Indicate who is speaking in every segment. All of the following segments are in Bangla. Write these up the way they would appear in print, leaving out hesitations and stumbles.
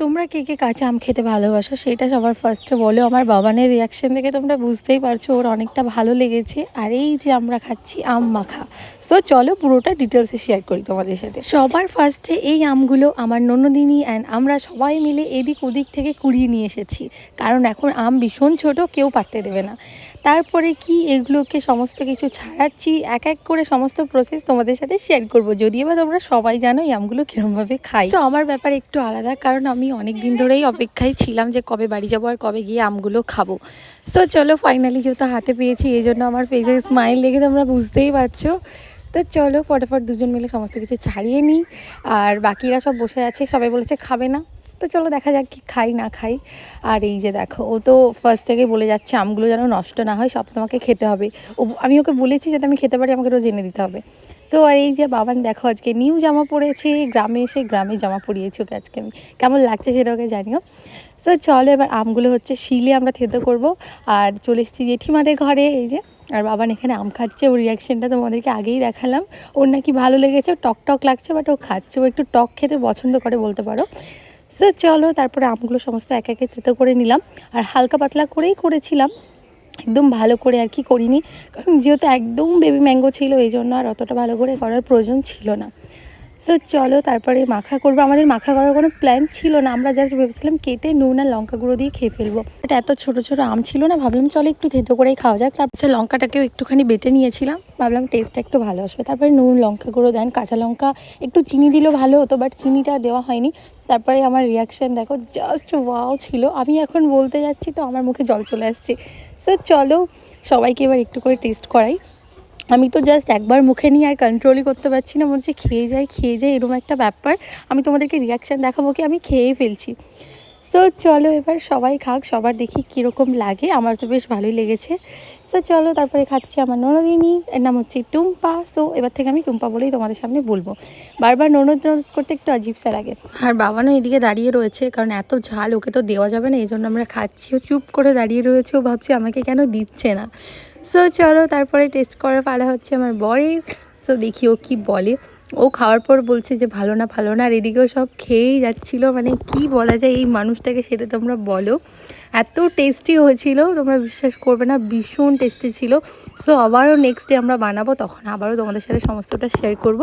Speaker 1: তোমরা কে কে কাঁচা আম খেতে ভালোবাসো সেটা সবার ফার্স্টে বলো। আমার বাবানের রিয়াকশন দেখে তোমরা বুঝতেই পারছো ওর অনেকটা ভালো লেগেছে। আর এই যে আমরা খাচ্ছি আম মাখা, সো চলো পুরোটা ডিটেলসে শেয়ার করি তোমাদের সাথে। সবার ফার্স্টে এই আমগুলো আমার ননদিনী অ্যান্ড আমরা সবাই মিলে এদিক ওদিক থেকে কুড়িয়ে নিয়ে এসেছি, কারণ এখন আম ভীষণ ছোট, কেউ পারতে দেবে না। তারপরে কি এগুলোকে সমস্ত কিছু ছাড়াচ্ছি, এক এক করে সমস্ত প্রসেস তোমাদের সাথে শেয়ার করব। যদিও বা তোমরা সবাই জানো এই আমগুলো কীরকমভাবে খাই। তো আমার ব্যাপার একটু আলাদা, কারণ আমি অনেক দিন ধরেই অপেক্ষায় ছিলাম যে কবে বাড়ি যাবো আর কবে গিয়ে আমগুলো খাবো। সো চলো ফাইনালি যেহেতু হাতে পেয়েছি, এই জন্য আমার ফেসের স্মাইল দেখে তোমরা বুঝতেই পারছো। তো চলো ফটাফট দুজন মিলে সমস্ত কিছু ছাড়িয়ে নিই। আর বাকিরা সব বসে আছে, সবাই বলেছে খাবে না, তো চলো দেখা যাক কি খাই না খাই। আর এই যে দেখো, ও তো ফার্স্ট থেকে বলে যাচ্ছে আমগুলো যেন নষ্ট না হয়, সব তোমাকে খেতে হবে। আমি ওকে বলেছি যাতে আমি খেতে পারি, আমাকে রোজ এনে দিতে হবে। তো আর এই যে বাবান দেখো আজকে নিউ জামা পরেছে, গ্রামে এসে গ্রামে জামা পরিয়েছি ওকে আজকে আমি। কেমন লাগছে সেটা ওকে জানিও। সো চলো এবার আমগুলো হচ্ছে শিলে আমরা থেতো করব। আর চলে এসেছি জেঠিমাদের ঘরে, এই যে। আর বাবান এখানে আম খাচ্ছে, ওর রিয়াকশানটা তোমাদেরকে আগেই দেখালাম। ওর নাকি ভালো লেগেছে, টক টক লাগছে, বাট ও খাচ্ছে, ও একটু টক খেতে পছন্দ করে বলতে পারো। সো চলো তারপরে আমগুলো সমস্ত এক একে থেতো করে নিলাম। আর হালকা পাতলা করেই করেছিলাম, একদম ভালো করে আর কি করিনি, কারণ যেহেতু একদম বেবি ম্যাঙ্গো ছিল এই জন্য আর অতটা ভালো করে করার প্রয়োজন ছিল না। সো চলো তারপরে মাখা করবো। আমাদের মাখা করার কোনো প্ল্যান ছিল না, আমরা জাস্ট ভেবেছিলাম কেটে নুন আর লঙ্কা গুঁড়ো দিয়ে খেয়ে ফেলবো। এটা এত ছোটো ছোটো আম ছিল না, ভাবলাম চলো একটু থেতো করেই খাওয়া যাক। তারপর লঙ্কাটাকেও একটুখানি বেটে নিয়েছিলাম, ভাবলাম টেস্টটা একটু ভালো আসবে। তারপরে নুন লঙ্কা গুঁড়ো দেন, কাঁচা লঙ্কা একটু চিনি দিলেও ভালো হতো, বাট চিনিটা দেওয়া হয়নি। তারপরে আমার রিয়াকশান দেখো, জাস্ট ওয়াও ছিল। আমি এখন বলতে যাচ্ছি তো আমার মুখে জল চলে আসছে। সো চলো সবাইকে এবার একটু করে টেস্ট করাই। আমি তো জাস্ট একবার মুখে নিয়ে আর কন্ট্রোলই করতে পারছি না, মনে হচ্ছে খেয়ে যাই এরকম একটা ব্যাপার। আমি তোমাদেরকে রিয়াকশান দেখাবো কি আমি খেয়েই ফেলছি। সো চলো এবার সবাই খাক, সবার দেখি কীরকম লাগে। আমার তো বেশ ভালোই লেগেছে। সো চলো তারপরে খাচ্ছি আমার ননদিনী, এর নাম হচ্ছে টুম্পা। সো এবার থেকে আমি টুম্পা বলেই তোমাদের সামনে বলবো, বারবার ননদ ননদ করতে একটু অজিবসা লাগে। আর বাবানও এদিকে দাঁড়িয়ে রয়েছে, কারণ এত ঝাল ওকে তো দেওয়া যাবে না, এই জন্য আমরা খাচ্ছি। ও চুপ করে দাঁড়িয়ে রয়েছে, ও ভাবছি আমাকে কেন দিচ্ছে না। সো চলো তারপরে টেস্ট করার পালা হচ্ছে আমার বরের। সো দেখি ও কী বলে। ও খাওয়ার পর বলছে যে ভালো না ভালো না, আর এদিকেও সব খেয়েই যাচ্ছিলো। মানে কি বলা যায় এই মানুষটাকে সেটা তোমরা বলো। এত টেস্টি হয়েছিল তোমরা বিশ্বাস করবে না, ভীষণ টেস্টি ছিল। সো আবারও নেক্সট ডে আমরা বানাবো, তখন আবারও তোমাদের সাথে সমস্তটা শেয়ার করব।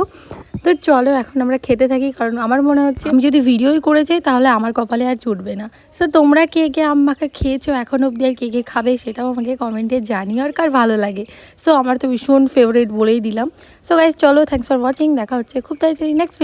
Speaker 1: তো চলো এখন আমরা খেতে থাকি, কারণ আমার মনে হচ্ছে আমি যদি ভিডিওই করে যাই তাহলে আমার কপালে আর জুটবে না। সো তোমরা কে কে আম মাখা খেয়েছো এখন অবধি, আর কে কে খাবে সেটাও আমাকে কমেন্টে জানিও, আর কার ভালো লাগে। সো আমার তো ভীষণ ফেভারিট বলেই দিলাম। সো গাইজ চলো, থ্যাংকস ফর ওয়াচিং, দেখা হচ্ছে খুব তাড়াতাড়ি নেক্সট